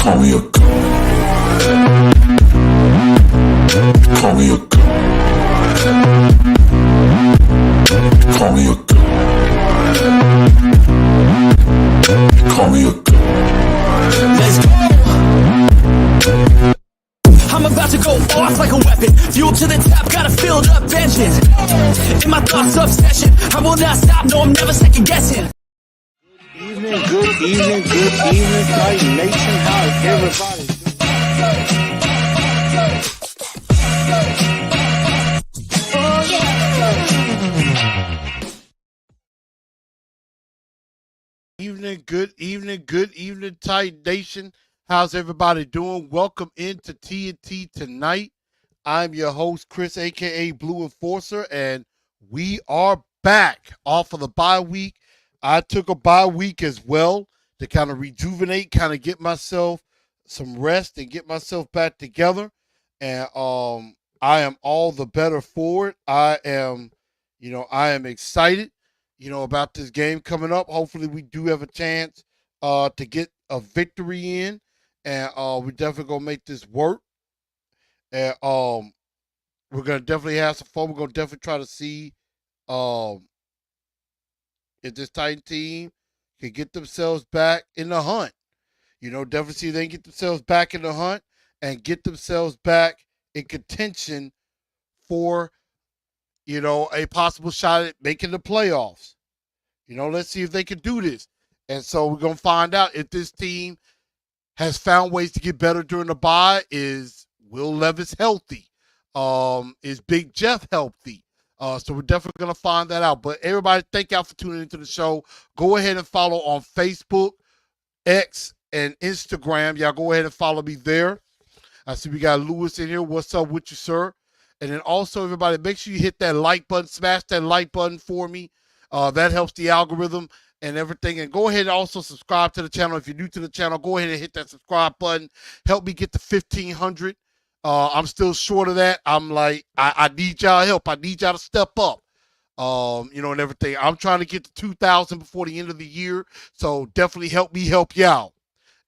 Call me a god. Call me a god. Call me a god. Call me a god. Let's go. I'm about to go off like a weapon. Fuel to the top, got a filled up engine. In my thoughts, obsession. I will not stop, no, I'm never second guessing. Good evening, Titan Nation. How's everybody doing? Good evening, Titan Nation. How's everybody doing? Welcome into TNT tonight. I'm your host, Chris, aka Blue Enforcer, and we are back off of the bye week. I took a bye week as well to kind of rejuvenate, kind of get myself some rest and get myself back together. And I am all the better for it. I am excited, about this game coming up. Hopefully we do have a chance to get a victory in, and we're definitely gonna make this work. And we're gonna definitely have some fun. We're gonna definitely try to see if this Titan team can get themselves back in the hunt. Definitely see if they can get themselves back in the hunt and get themselves back in contention for, a possible shot at making the playoffs. Let's see if they can do this. And so we're going to find out if this team has found ways to get better during the bye. Is Will Levis healthy? Is Big Jeff healthy? So we're definitely going to find that out. But everybody, thank y'all for tuning into the show. Go ahead and follow on Facebook, X, and Instagram. Y'all go ahead and follow me there. I see we got Lewis in here. What's up with you, sir? And then also, everybody, make sure you hit that like button. Smash that like button for me. That helps the algorithm and everything. And go ahead and also subscribe to the channel. If you're new to the channel, go ahead and hit that subscribe button. Help me get to 1,500. I'm still short of that. I'm like, I need y'all help. I need y'all to step up, and everything. I'm trying to get to 2,000 before the end of the year. So definitely help me help y'all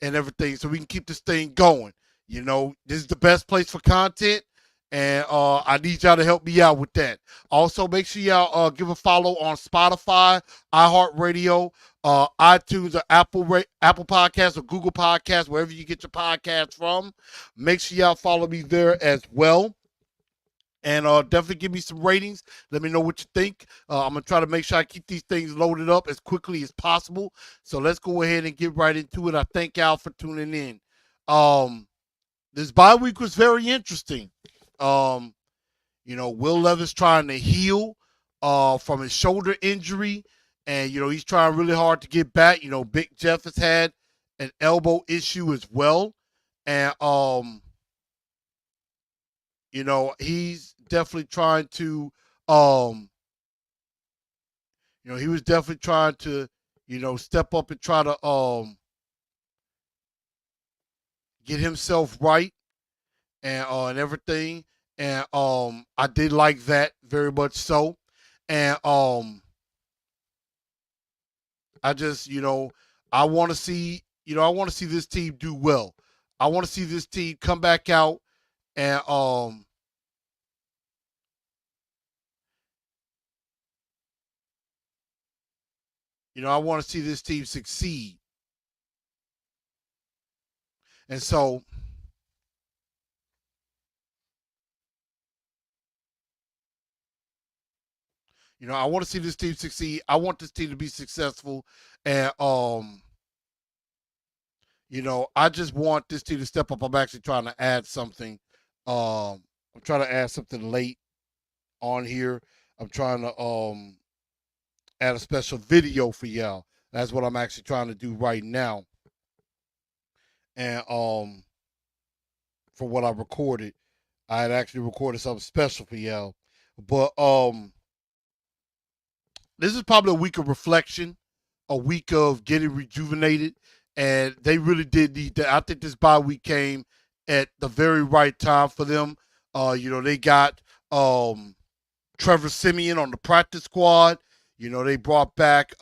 and everything so we can keep this thing going. This is the best place for content. And I need y'all to help me out with that. Also, make sure y'all give a follow on Spotify, iHeartRadio, iTunes, or Apple Podcasts, or Google Podcasts, wherever you get your podcasts from. Make sure y'all follow me there as well. And definitely give me some ratings. Let me know what you think. I'm going to try to make sure I keep these things loaded up as quickly as possible. So let's go ahead and get right into it. I thank y'all for tuning in. This bye week was very interesting. Will Levis trying to heal from his shoulder injury, and he's trying really hard to get back. Big Jeff has had an elbow issue as well, and he's definitely trying to he was definitely trying to step up and try to get himself right and everything. And I did like that very much so. And I just, I want to see, this team do well. I want to see this team come back out and I want to see this team succeed. And so I want to see this team succeed. I want this team to be successful. And, I just want this team to step up. I'm actually trying to add something. I'm trying to add something late on here. I'm trying to add a special video for y'all. That's what I'm actually trying to do right now. And for what I recorded, I had actually recorded something special for y'all. But this is probably a week of reflection, a week of getting rejuvenated, and they really did need that. I think this bye week came at the very right time for them. They got Trevor Siemian on the practice squad. They brought back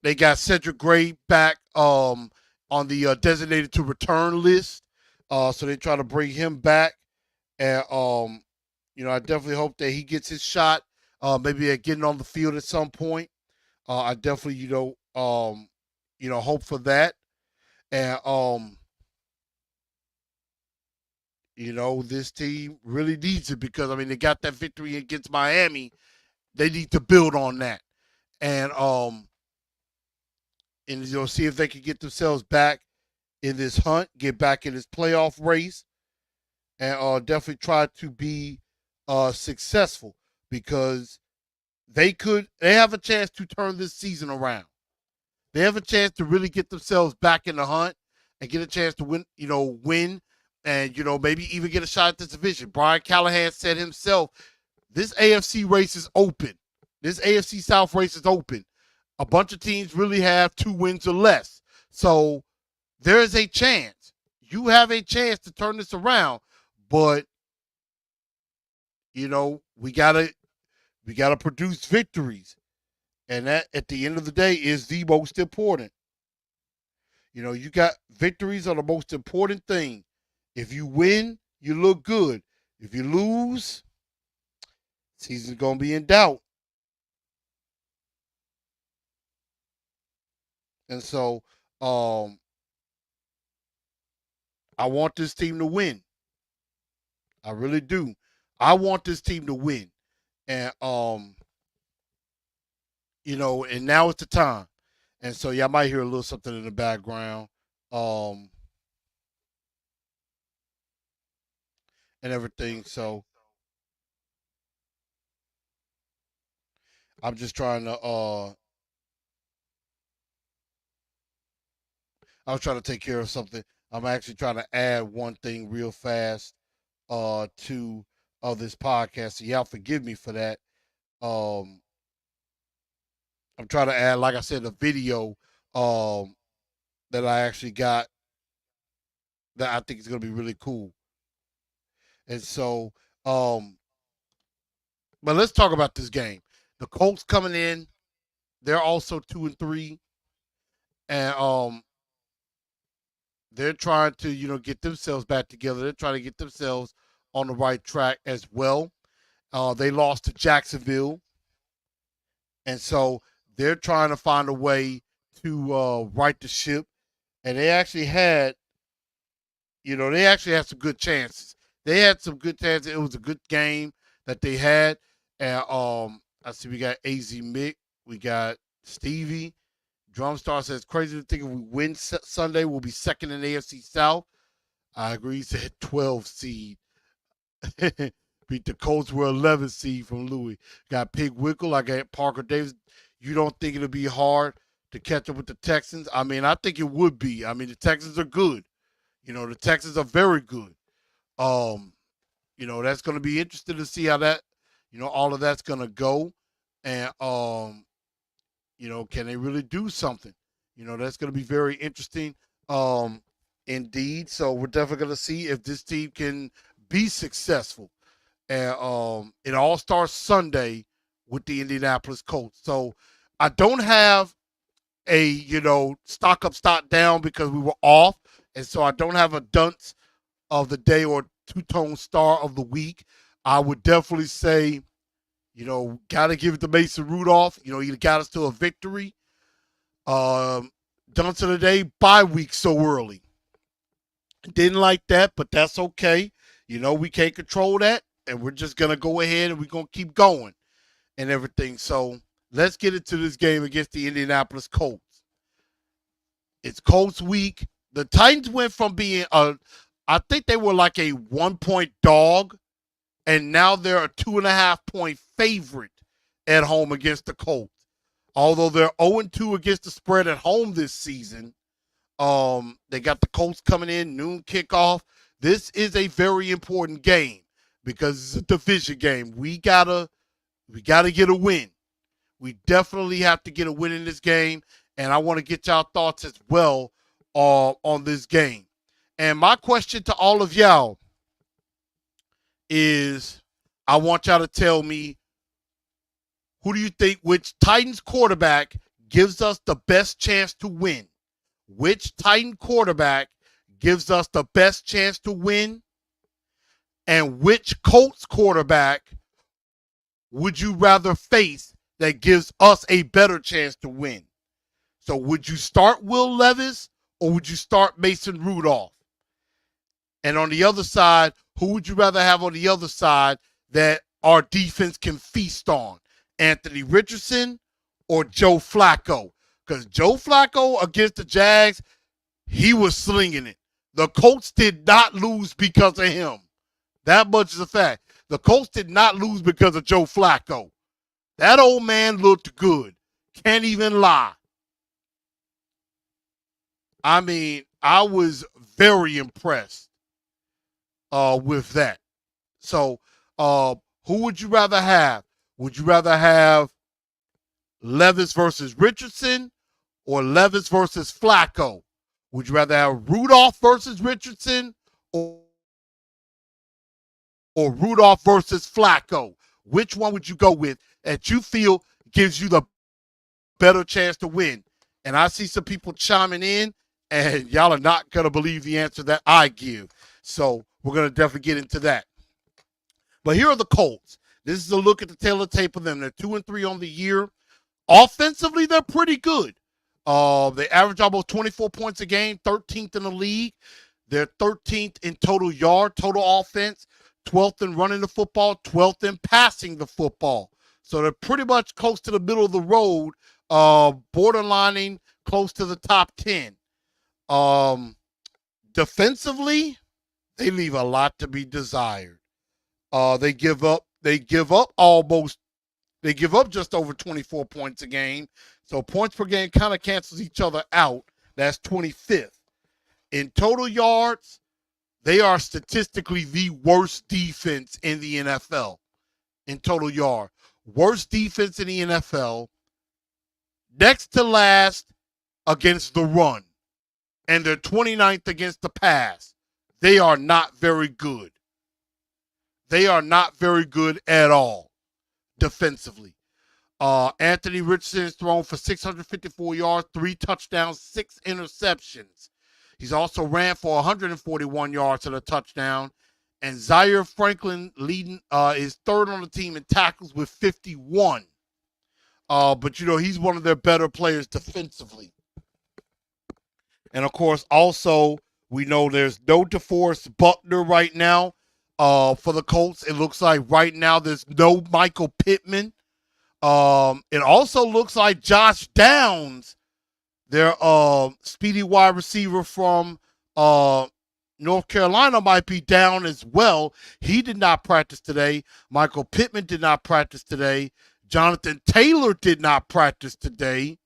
they got Cedric Gray back on the designated to return list. So they try to bring him back, and I definitely hope that he gets his shot. Maybe at getting on the field at some point. I definitely, hope for that. And this team really needs it because I mean they got that victory against Miami. They need to build on that. And see if they can get themselves back in this hunt, get back in this playoff race, and definitely try to be successful because they have a chance to turn this season around. They have a chance to really get themselves back in the hunt and get a chance to win and maybe even get a shot at this division. Brian Callahan said himself, this AFC race is open. This AFC South race is open. A bunch of teams really have 2 wins or less. So there is a chance. You have a chance to turn this around, but we gotta produce victories. And that at the end of the day is the most important. You got victories are the most important thing. If you win, you look good. If you lose, season's gonna be in doubt. And so I want this team to win. I really do. I want this team to win. And and now is the time. And so y'all might hear a little something in the background. And everything. So I'm just trying to I was trying to take care of something. I'm actually trying to add one thing real fast to this podcast. So y'all forgive me for that. Um I'm trying to add, like I said, a video that I actually got that I think is gonna be really cool. And so but let's talk about this game. The Colts coming in, they're also 2-3. And they're trying to, get themselves back together. They're trying to get themselves on the right track as well. They lost to Jacksonville, and so they're trying to find a way to right the ship. And they actually had some good chances. They had some good chances. It was a good game that they had. And I see we got AZ Mick, we got Stevie. Drumstar says, crazy to think if we win Sunday, we'll be second in the AFC South. I agree. He said 12 seed. Beat the Colts, were 11 seed from Louis. Got Pig Wickle. I got Parker Davis. You don't think it'll be hard to catch up with the Texans? I mean, I think it would be. I mean, the Texans are good. The Texans are very good. That's going to be interesting to see how that, all of that's going to go. And, can they really do something? That's going to be very interesting indeed. So we're definitely going to see if this team can be successful and in All-Star Sunday with the Indianapolis Colts. So I don't have a, stock up, stock down because we were off. And so I don't have a dunce of the day or two-tone star of the week. I would definitely say, got to give it to Mason Rudolph. He got us to a victory. Dunce of the day, bye week so early. Didn't like that, but that's okay. We can't control that, and we're just going to go ahead and we're going to keep going and everything. So let's get into this game against the Indianapolis Colts. It's Colts week. The Titans went from being I think they were like a 1-point dog, and now they're a 2.5-point favorite at home against the Colts. Although they're 0-2 against the spread at home this season, they got the Colts coming in, noon kickoff. This is a very important game because it's a division game. We gotta get a win. We definitely have to get a win in this game, and I want to get y'all thoughts as well on this game. And my question to all of y'all is, I want y'all to tell me, who do you think, which Titans quarterback gives us the best chance to win? which Titan quarterback gives us the best chance to win, and which Colts quarterback would you rather face that gives us a better chance to win? So would you start Will Levis or would you start Mason Rudolph? And on the other side, who would you rather have on the other side that our defense can feast on? Anthony Richardson or Joe Flacco? Because Joe Flacco against the Jags, he was slinging it. The Colts did not lose because of him. That much is a fact. The Colts did not lose because of Joe Flacco. That old man looked good. Can't even lie. I mean, I was very impressed with that. So, who would you rather have? Would you rather have Levis versus Richardson or Levis versus Flacco? Would you rather have Rudolph versus Richardson or Rudolph versus Flacco? Which one would you go with that you feel gives you the better chance to win? And I see some people chiming in, and y'all are not going to believe the answer that I give. So we're going to definitely get into that. But here are the Colts. This is a look at the tail of the tape of them. They're 2-3 on the year. Offensively, they're pretty good. They average almost 24 points a game, 13th in the league. They're 13th in total offense, 12th in running the football, 12th in passing the football. So they're pretty much close to the middle of the road, borderlining close to the top 10. Defensively, they leave a lot to be desired. They give up just over 24 points a game. So points per game kind of cancels each other out. That's 25th. In total yards, they are statistically the worst defense in the NFL in total yard. Worst defense in the NFL. Next to last against the run. And they're 29th against the pass. They are not very good. They are not very good at all defensively. Anthony Richardson is thrown for 654 yards, 3 touchdowns, 6 interceptions. He's also ran for 141 yards and a touchdown. And Zaire Franklin is third on the team in tackles with 51. But, he's one of their better players defensively. And, of course, also, we know there's no DeForest Buckner right now for the Colts. It looks like right now there's no Michael Pittman. It also looks like Josh Downs, their speedy wide receiver from North Carolina, might be down as well. He did not practice today. Michael Pittman did not practice today. Jonathan Taylor did not practice today.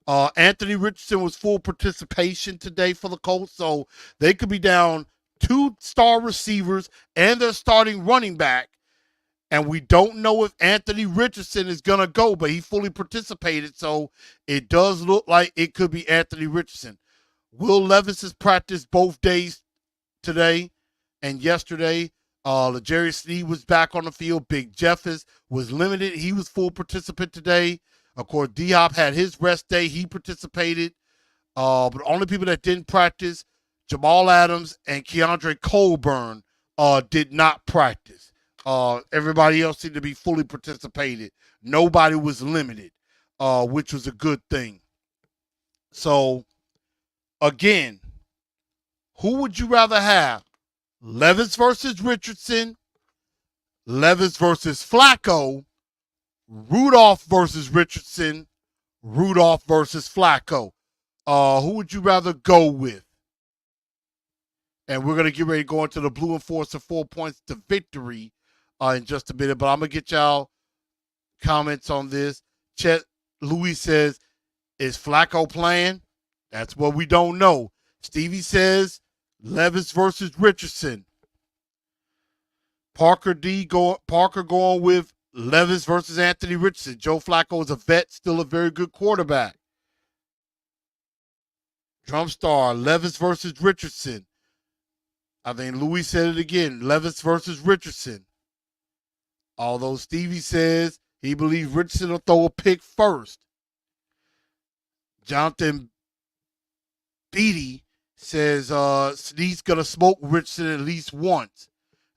Anthony Richardson was full participation today for the Colts, so they could be down 2 star receivers and their starting running back. And we don't know if Anthony Richardson is going to go, but he fully participated, so it does look like it could be Anthony Richardson. Will Levis has practiced both days today and yesterday. L'Jarius Sneed was back on the field. Big Jeff was limited. He was full participant today. Of course, D-Hop had his rest day. He participated. But the only people that didn't practice, Jamal Adams and Keandre Colburn, did not practice. Everybody else seemed to be fully participated. Nobody was limited, which was a good thing. So, again, who would you rather have? Levis versus Richardson, Levis versus Flacco, Rudolph versus Richardson, Rudolph versus Flacco. Who would you rather go with? And we're going to get ready to go into the Blue Enforcer 4 points to victory in just a minute. But I'm going to get y'all comments on this. Chet Louis says, is Flacco playing? That's what we don't know. Stevie says, Levis versus Richardson. Parker going with Levis versus Anthony Richardson. Joe Flacco is a vet, still a very good quarterback. Drumstar, Levis versus Richardson. I think Louis said it again, Levis versus Richardson. Although Stevie says he believes Richardson will throw a pick first. Jonathan Speedy says Snead's gonna smoke Richardson at least once.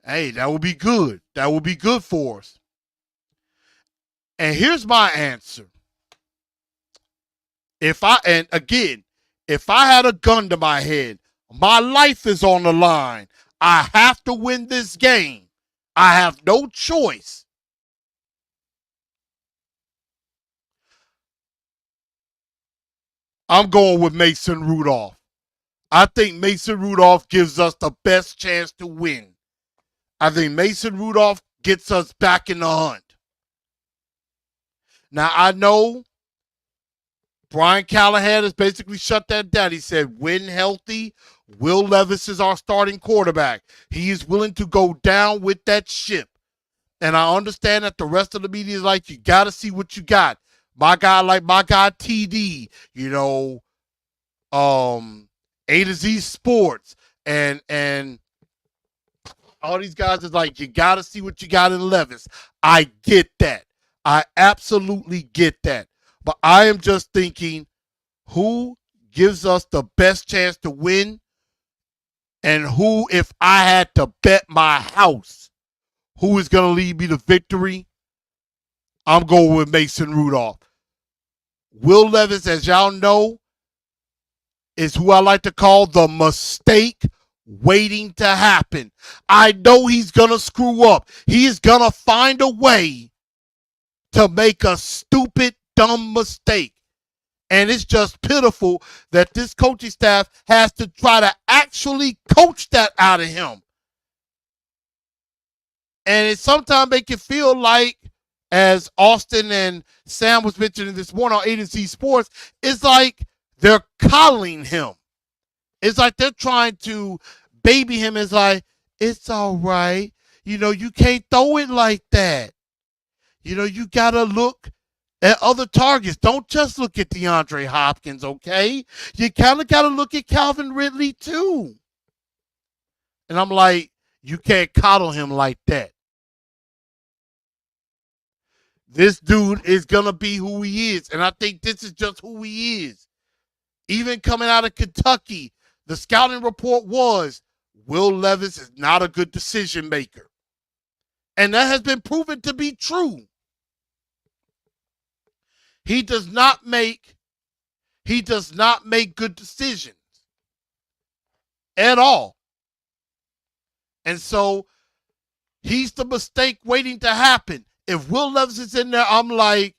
Hey, that would be good. That would be good for us. And here's my answer. If I had a gun to my head, my life is on the line. I have to win this game. I have no choice. I'm going with Mason Rudolph. I think Mason Rudolph gives us the best chance to win. I think Mason Rudolph gets us back in the hunt. Now, I know Brian Callahan has basically shut that down. He said, when healthy, Will Levis is our starting quarterback. He is willing to go down with that ship. And I understand that the rest of the media is like, you got to see what you got. My guy TD, A to Z Sports, and all these guys is like, you got to see what you got in Levis. I get that. I absolutely get that. But I am just thinking, who gives us the best chance to win? And who, if I had to bet my house, who is going to lead me to victory? I'm going with Mason Rudolph. Will Levis, as y'all know, is who I like to call the mistake waiting to happen. I know he's going to screw up. He is going to find a way to make a stupid, dumb mistake. And it's just pitiful that this coaching staff has to try to actually coach that out of him. And it sometimes make you feel like, as Austin and Sam was mentioning this morning on A to Z Sports, it's like they're coddling him. It's like they're trying to baby him. It's like, it's all right. You can't throw it like that. You got to look at other targets. Don't just look at DeAndre Hopkins, okay? You kind of got to look at Calvin Ridley too. And I'm like, you can't coddle him like that. This dude is going to be who he is. And I think this is just who he is. Even coming out of Kentucky, the scouting report was Will Levis is not a good decision maker. And that has been proven to be true. He does not make good decisions at all. And so he's the mistake waiting to happen. If Will Levis is in there, I'm like,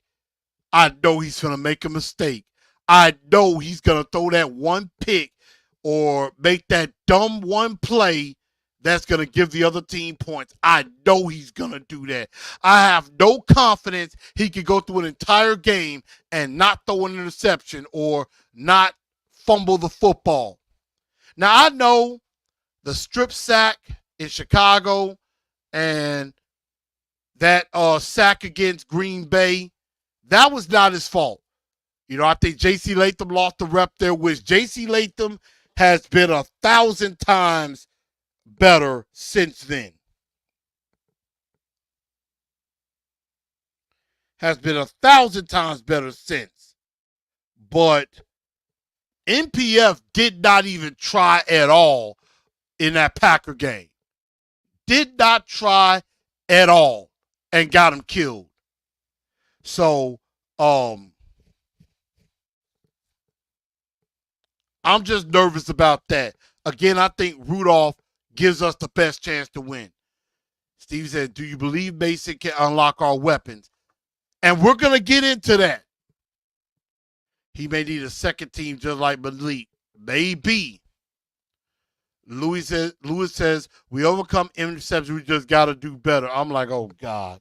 I know he's going to make a mistake. I know he's going to throw that one pick or make that dumb one play that's going to give the other team points. I know he's going to do that. I have no confidence he can go through an entire game and not throw an interception or not fumble the football. Now, I know the strip sack in Chicago and that sack against Green Bay, that was not his fault. I think J.C. Latham lost the rep there, which J.C. Latham has been 1,000 times better since then. Has been 1,000 times better since. But NPF did not even try at all in that Packer game. Did not try at all and got him killed. So, I'm just nervous about that. Again, I think Rudolph gives us the best chance to win. Steve said, do you believe Mason can unlock our weapons? And we're going to get into that. He may need a second team just like Malik. Maybe. Lewis says, we overcome interceptions. We just got to do better. I'm like, oh, God.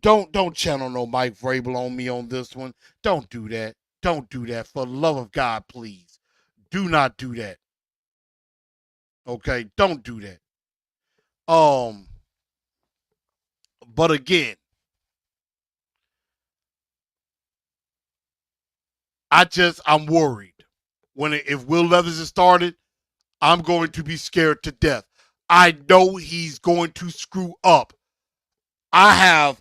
Don't channel no Mike Vrabel on me on this one. Don't do that. Don't do that. For the love of God, please. Do not do that. Okay? Don't do that. But again, I'm worried. If Will Levis is started, I'm going to be scared to death. I know he's going to screw up. I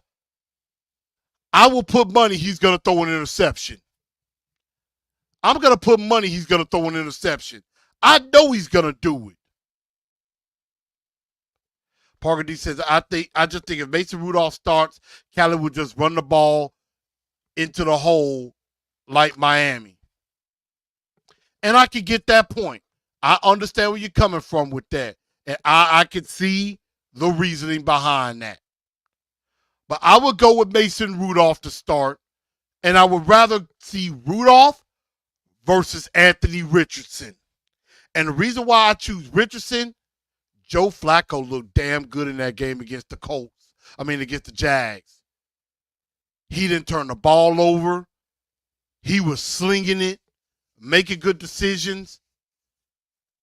will put money he's going to throw an interception. I'm going to put money he's going to throw an interception. I know he's going to do it. Parker D says, I just think if Mason Rudolph starts, Cali will just run the ball into the hole like Miami. And I can get that point. I understand where you're coming from with that. And I can see the reasoning behind that. But I would go with Mason Rudolph to start. And I would rather see Rudolph versus Anthony Richardson. And the reason why I choose Richardson, Joe Flacco looked damn good in that game against the Colts. Against the Jags. He didn't turn the ball over. He was slinging it, making good decisions.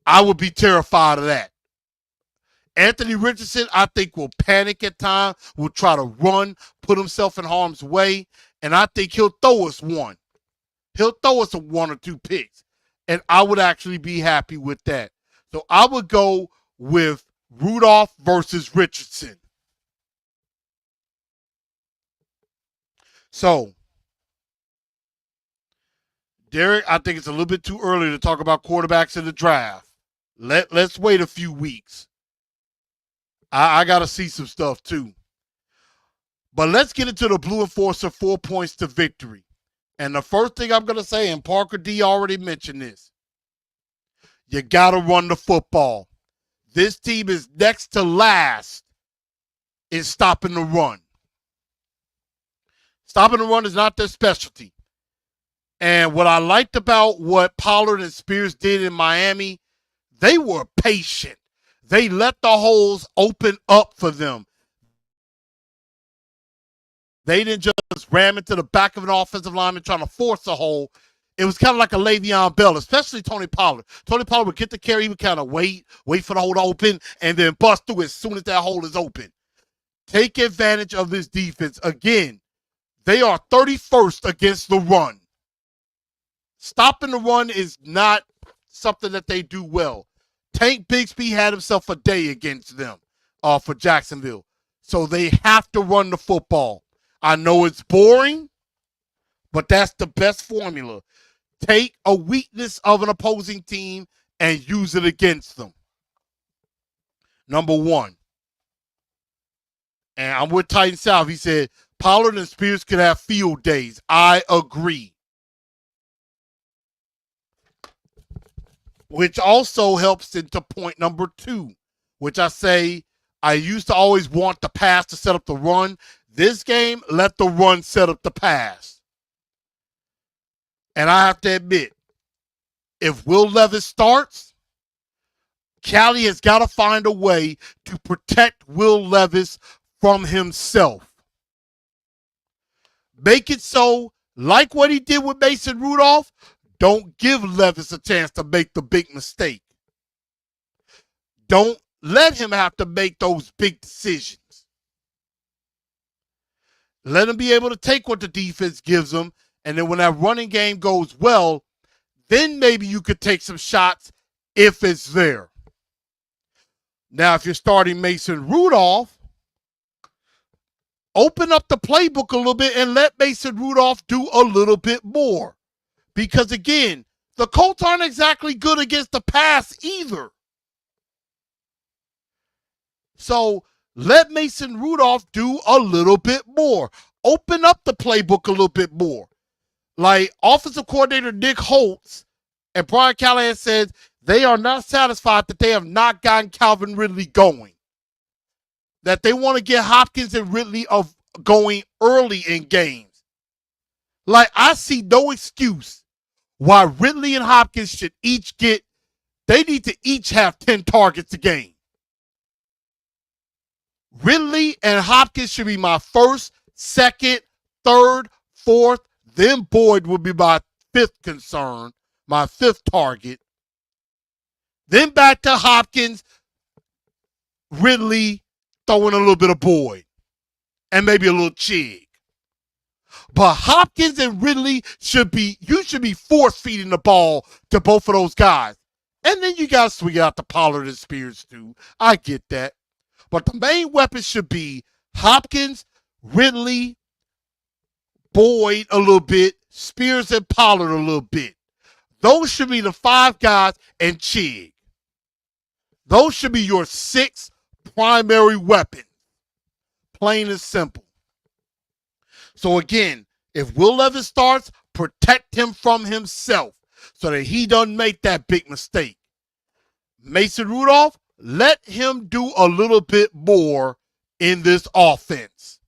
I would be terrified of that. Anthony Richardson, I think, will panic at times, will try to run, put himself in harm's way, and I think he'll throw us one. He'll throw us a 1 or 2 picks, and I would actually be happy with that. So I would go with Rudolph versus Richardson. So, Derek, I think it's a little bit too early to talk about quarterbacks in the draft. Let's wait a few weeks. I got to see some stuff too. But let's get into the Blue Enforcer 4 points to victory. And the first thing I'm going to say, and Parker D already mentioned this, you got to run the football. This team is next to last in stopping the run. Stopping the run is not their specialty. And what I liked about what Pollard and Spears did in Miami, they were patient. They let the holes open up for them. They didn't just ram into the back of an offensive lineman trying to force a hole. It was kind of like a Le'Veon Bell, especially Tony Pollard. Tony Pollard would get the carry, he would kind of wait for the hole to open, and then bust through as soon as that hole is open. Take advantage of this defense. Again, they are 31st against the run. Stopping the run is not something that they do well. Tank Bigsby had himself a day against them for Jacksonville. So they have to run the football. I know it's boring, but that's the best formula. Take a weakness of an opposing team and use it against them. Number one. And I'm with Titan South. He said, Pollard and Spears could have field days. I agree. Which also helps into point number 2, which I say I used to always want the pass to set up the run. This game, let the run set up the pass. And I have to admit, if Will Levis starts, Cali has got to find a way to protect Will Levis from himself. Make it so, like what he did with Mason Rudolph, don't give Levis a chance to make the big mistake. Don't let him have to make those big decisions. Let him be able to take what the defense gives him, and then when that running game goes well, then maybe you could take some shots if it's there. Now, if you're starting Mason Rudolph, open up the playbook a little bit and let Mason Rudolph do a little bit more. Because, again, the Colts aren't exactly good against the pass either. So let Mason Rudolph do a little bit more. Open up the playbook a little bit more. Like offensive coordinator Nick Holtz and Brian Callahan said they are not satisfied that they have not gotten Calvin Ridley going. That they want to get Hopkins and Ridley going early in games. Like, I see no excuse why Ridley and Hopkins should they need to each have 10 targets a game. Ridley and Hopkins should be my first, second, third, fourth. Then Boyd would be my 5th concern, my 5th target. Then back to Hopkins, Ridley, throwing a little bit of Boyd. And maybe a little Chig. But Hopkins and Ridley you should be force-feeding the ball to both of those guys. And then you got to swing out to Pollard and Spears too. I get that. But the main weapon should be Hopkins, Ridley, Boyd a little bit, Spears and Pollard a little bit. Those should be the 5 guys, and Chig. Those should be your 6 primary weapons. Plain and simple. So again, if Will Levis starts, protect him from himself so that he doesn't make that big mistake. Mason Rudolph, let him do a little bit more in this offense.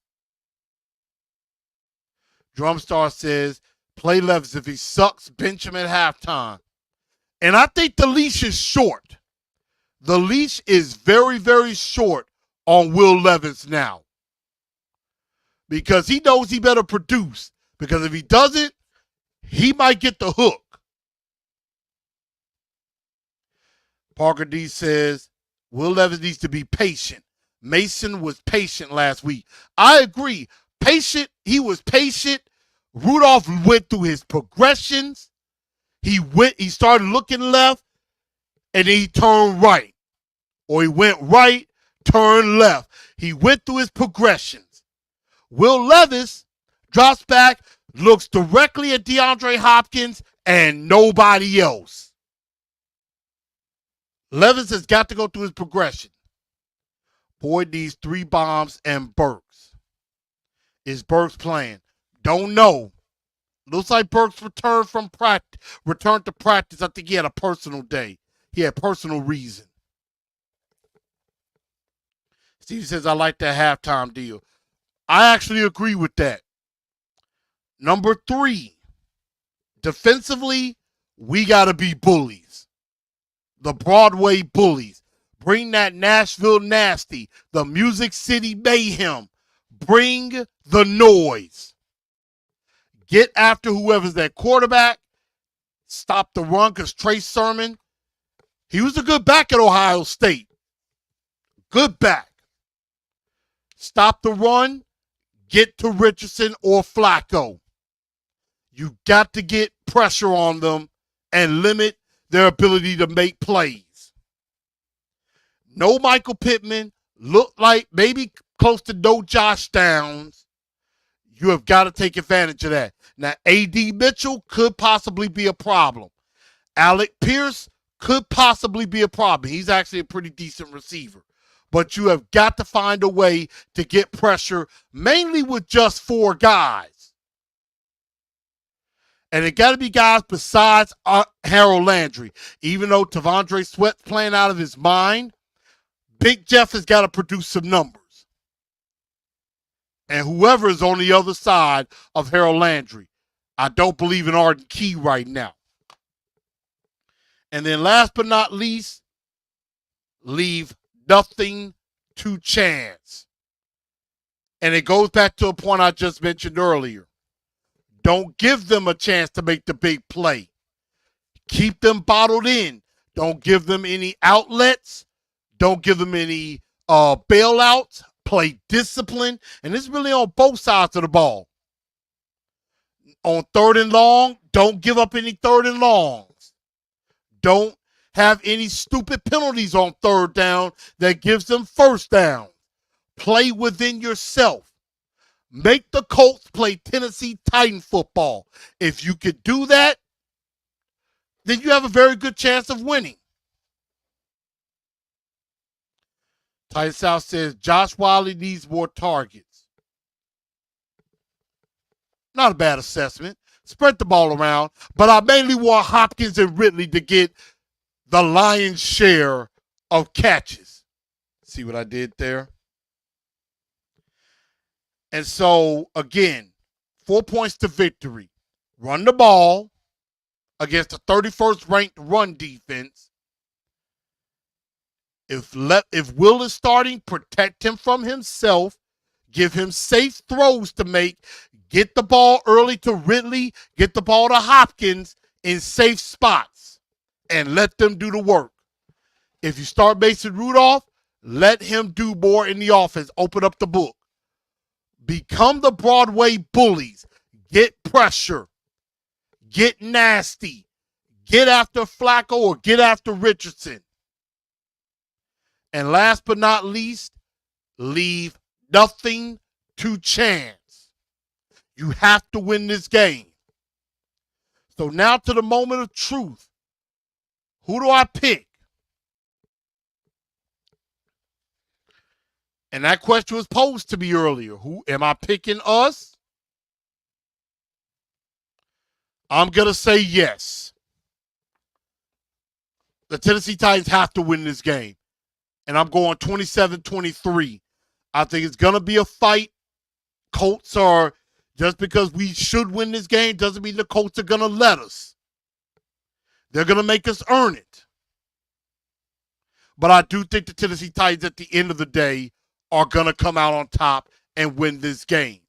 Drumstar says, play Levis. If he sucks, bench him at halftime. And I think the leash is short. The leash is very, very short on Will Levis now. Because he knows he better produce. Because if he doesn't, he might get the hook. Parker D says, Will Levis needs to be patient. Mason was patient last week. I agree. Patient. He was patient. Rudolph went through his progressions. He started looking left, and then he turned right. Or he went right, turned left. He went through his progressions. Will Levis drops back, looks directly at DeAndre Hopkins and nobody else. Levis has got to go through his progression. Boyd needs 3 bombs and Burks. Is Burks playing? Don't know. Looks like Burks returned to practice. I think he had a personal day. He had personal reason. Steve says, I like that halftime deal. I actually agree with that. Number 3, defensively, we got to be bullies. The Broadway bullies. Bring that Nashville nasty, the Music City mayhem. Bring the noise. Get after whoever's that quarterback. Stop the run, because Trey Sermon, he was a good back at Ohio State. Good back. Stop the run. Get to Richardson or Flacco. You got to get pressure on them and limit their ability to make plays. No Michael Pittman. Look like maybe close to no Josh Downs. You have got to take advantage of that. Now, A.D. Mitchell could possibly be a problem. Alec Pierce could possibly be a problem. He's actually a pretty decent receiver. But you have got to find a way to get pressure, mainly with just 4 guys. And it got to be guys besides Harold Landry. Even though Tavondre Sweat's playing out of his mind, Big Jeff has got to produce some numbers. And whoever is on the other side of Harold Landry. I don't believe in Arden Key right now. And then last but not least, leave nothing to chance. And it goes back to a point I just mentioned earlier. Don't give them a chance to make the big play. Keep them bottled in. Don't give them any outlets. Don't give them any bailouts. Play discipline. And it's really on both sides of the ball. On 3rd and long, don't give up any 3rd and longs. Don't have any stupid penalties on 3rd down that gives them 1st down. Play within yourself. Make the Colts play Tennessee Titan football. If you could do that, then you have a very good chance of winning. Titan South says Josh Wiley needs more targets. Not a bad assessment. Spread the ball around. But I mainly want Hopkins and Ridley to get the lion's share of catches. See what I did there? And so, again, 4 points to victory. Run the ball against the 31st ranked run defense. If Will is starting, protect him from himself. Give him safe throws to make. Get the ball early to Ridley. Get the ball to Hopkins in safe spots. And let them do the work. If you start Mason Rudolph, let him do more in the offense. Open up the book. Become the Broadway bullies. Get pressure. Get nasty. Get after Flacco or get after Richardson. And last but not least, leave nothing to chance. You have to win this game. So now to the moment of truth. Who do I pick? And that question was posed to me earlier. Who am I picking? Us? I'm going to say yes. The Tennessee Titans have to win this game. And I'm going 27-23. I think it's going to be a fight. Colts are, just because we should win this game doesn't mean the Colts are going to let us. They're going to make us earn it. But I do think the Tennessee Titans at the end of the day are going to come out on top and win this game.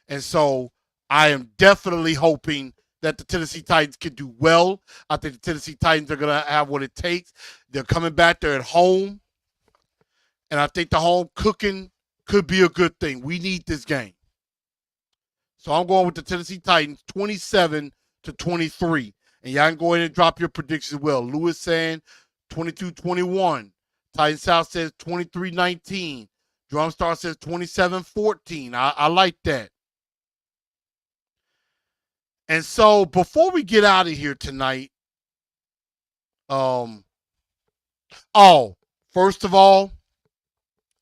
And so I am definitely hoping that the Tennessee Titans can do well. I think the Tennessee Titans are going to have what it takes. They're coming back. They're at home. And I think the home cooking could be a good thing. We need this game. So I'm going with the Tennessee Titans 27-23. And y'all can go ahead and drop your predictions as well. Lewis saying 22-21. Titan South says 23-19. Drumstar says 27-14. I like that. And so before we get out of here tonight, first of all,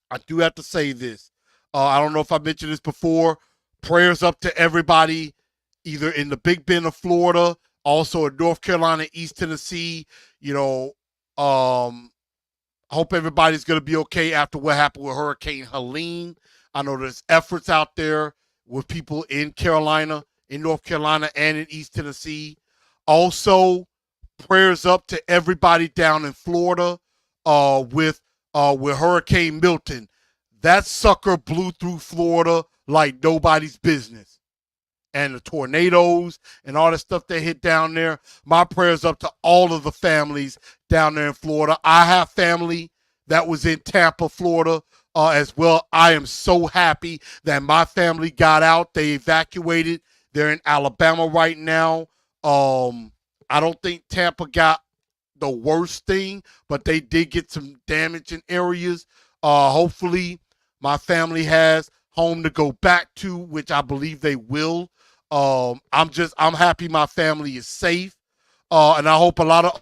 I do have to say this. I don't know if I mentioned this before. Prayers up to everybody, either in the Big Bend of Florida, also in North Carolina, East Tennessee. Hope everybody's going to be okay after what happened with Hurricane Helene. I know there's efforts out there with people in Carolina, in North Carolina, and in East Tennessee. Also, prayers up to everybody down in Florida with Hurricane Milton. That sucker blew through Florida like nobody's business. And the tornadoes and all the stuff that hit down there. My prayers up to all of the families down there in Florida. I have family that was in Tampa, Florida as well. I am so happy that my family got out. They evacuated. They're in Alabama right now. I don't think Tampa got the worst thing, but they did get some damage in areas. Hopefully my family has home to go back to, which I believe they will. I'm happy my family is safe. And I hope a lot of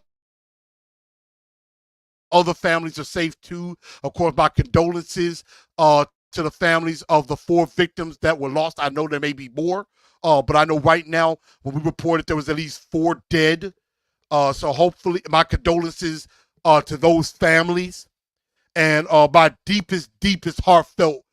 other families are safe too. Of course, my condolences to the families of the 4 victims that were lost. I know there may be more, but I know right now when we reported there was at least 4 dead. So hopefully my condolences to those families, and my deepest heartfelt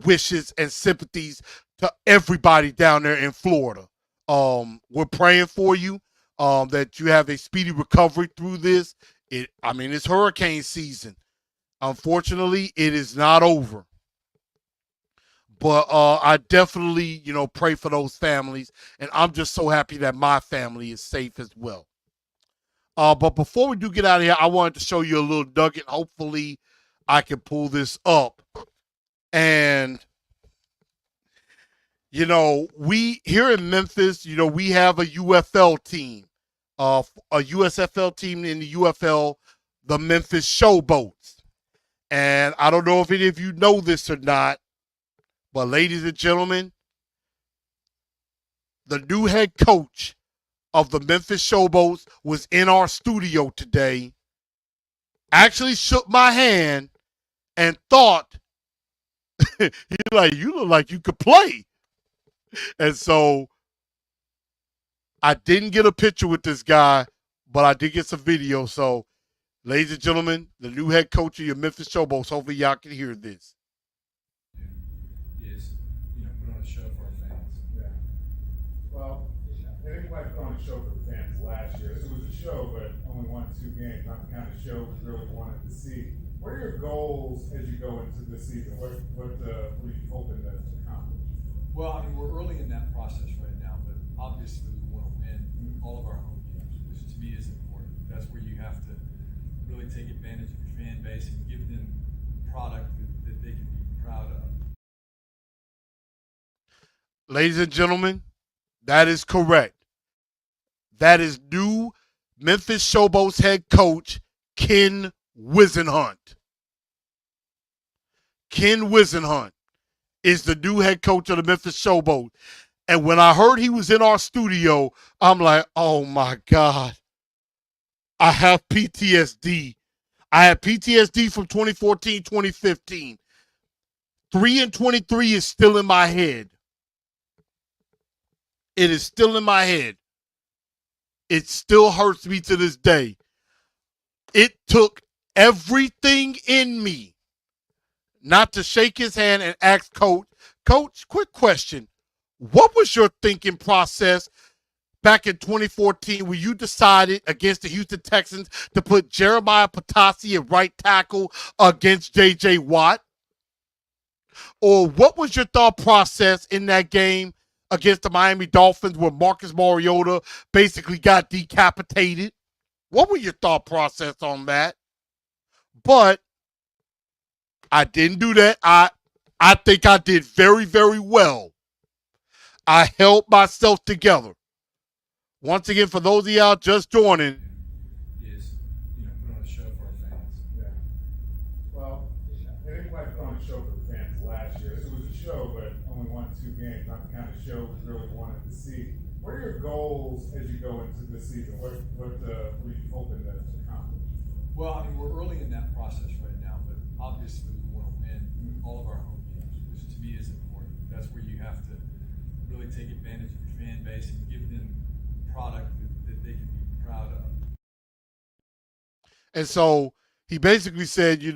wishes and sympathies to everybody down there in Florida. We're praying for you, that you have a speedy recovery through this. It's hurricane season. Unfortunately, it is not over. But I definitely, pray for those families. And I'm just so happy that my family is safe as well. But before we do get out of here, I wanted to show you a little nugget. Hopefully, I can pull this up. And, we here in Memphis, we have a UFL team, a USFL team in the UFL, the Memphis Showboats. And I don't know if any of you know this or not, but ladies and gentlemen, the new head coach of the Memphis Showboats was in our studio today, actually shook my hand and thought, you look like you could play. And so I didn't get a picture with this guy, but I did get some video. So, ladies and gentlemen, the new head coach of your Memphis Showboats, hopefully y'all can hear this. Is, put on a show for our fans. Yeah. Well, I think we put on a show for the fans last year. It was a show, but only 1 or 2 games, not the kind of show we really wanted to see. What are your goals as you go into this season? What are you hoping to accomplish? Well, we're early in that process right now, but obviously we want to win all of our home games, which to me is important. That's where you have to really take advantage of your fan base and give them product that they can be proud of. Ladies and gentlemen, that is correct. That is new Memphis Showboats head coach Ken Wisenhunt. Ken Wisenhunt. is the new head coach of the Memphis Showboat. And when I heard he was in our studio, I'm like, oh my God, I have PTSD. I had PTSD from 2014, 2015. 3-23 is still in my head. It is still in my head. It still hurts me to this day. It took everything in me not to shake his hand and ask Coach, quick question. What was your thinking process back in 2014 when you decided against the Houston Texans to put Jeremiah Patasi at right tackle against J.J. Watt? Or what was your thought process in that game against the Miami Dolphins where Marcus Mariota basically got decapitated? What were your thought process on that? But I didn't do that. I think I did very, very well. I held myself together. Once again, for those of y'all just joining, is, put on a show for our fans. Yeah. Well, they didn't quite put on a show for the fans last year. It was a show, but only 1-2 games. Not the kind of show we really wanted to see. What are your goals as you go into this season? What are you hoping to accomplish? Well, I mean, we're early in that process right now, but obviously we want to win all of our home games, which to me is important. That's where you have to really take advantage of your fan base and give them product that they can be proud of. and so he basically said, you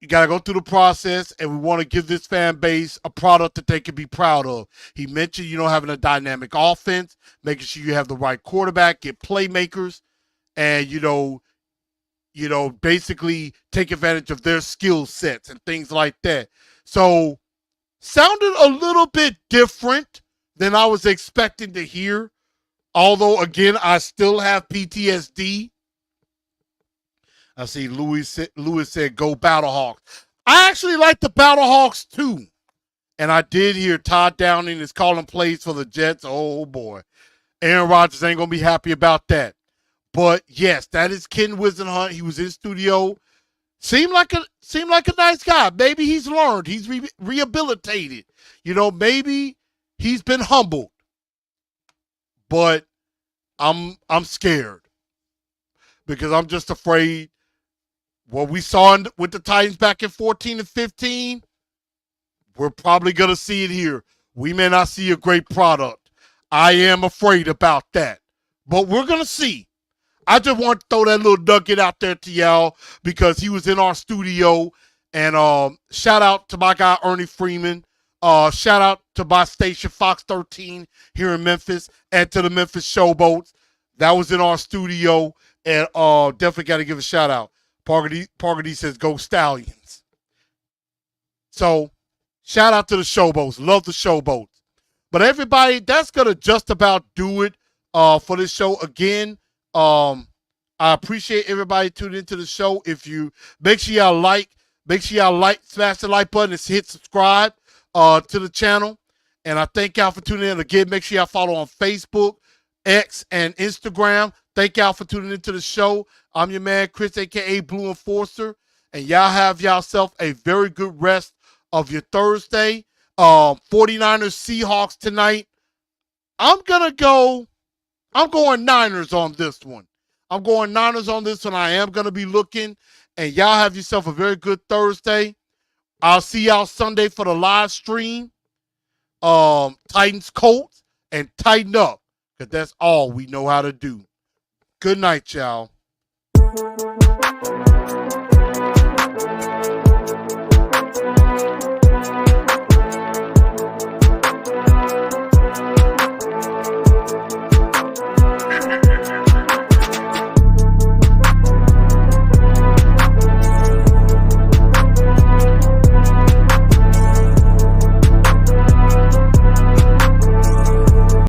got to go through the process, and we want to give this fan base a product that they can be proud of. He mentioned, having a dynamic offense, making sure you have the right quarterback, get playmakers, and, basically take advantage of their skill sets and things like that. So, sounded a little bit different than I was expecting to hear. Although, again, I still have PTSD. I see Lewis said, go Battlehawks. I actually like the Battlehawks too. And I did hear Todd Downing is calling plays for the Jets. Oh, boy. Aaron Rodgers ain't going to be happy about that. But, yes, that is Ken Wisenhunt. He was in studio. Seemed like a nice guy. Maybe he's learned. He's rehabilitated. Maybe he's been humbled. But I'm scared because I'm just afraid what we saw with the Titans back in 14 and 15, we're probably going to see it here. We may not see a great product. I am afraid about that. But we're going to see. I just want to throw that little nugget out there to y'all because he was in our studio. And shout out to my guy, Ernie Freeman. Shout out to my station, Fox 13, here in Memphis, and to the Memphis Showboats. That was in our studio, and definitely got to give a shout out. Parker D says, go Stallions. So, shout out to the Showboats. Love the Showboats. But everybody, that's going to just about do it for this show. Again, I appreciate everybody tuning into the show. If you make sure y'all like, smash the like button and hit subscribe to the channel. And I thank y'all for tuning in. Again, make sure y'all follow on Facebook, X, and Instagram. Thank y'all for tuning into the show. I'm your man, Chris, a.k.a. Blue Enforcer. And y'all have yourself a very good rest of your Thursday. 49ers Seahawks tonight. I'm going Niners on this one. I'm going Niners on this one. I am going to be looking. And y'all have yourself a very good Thursday. I'll see y'all Sunday for the live stream. Titans Colts, and tighten up, because that's all we know how to do. Good night, y'all.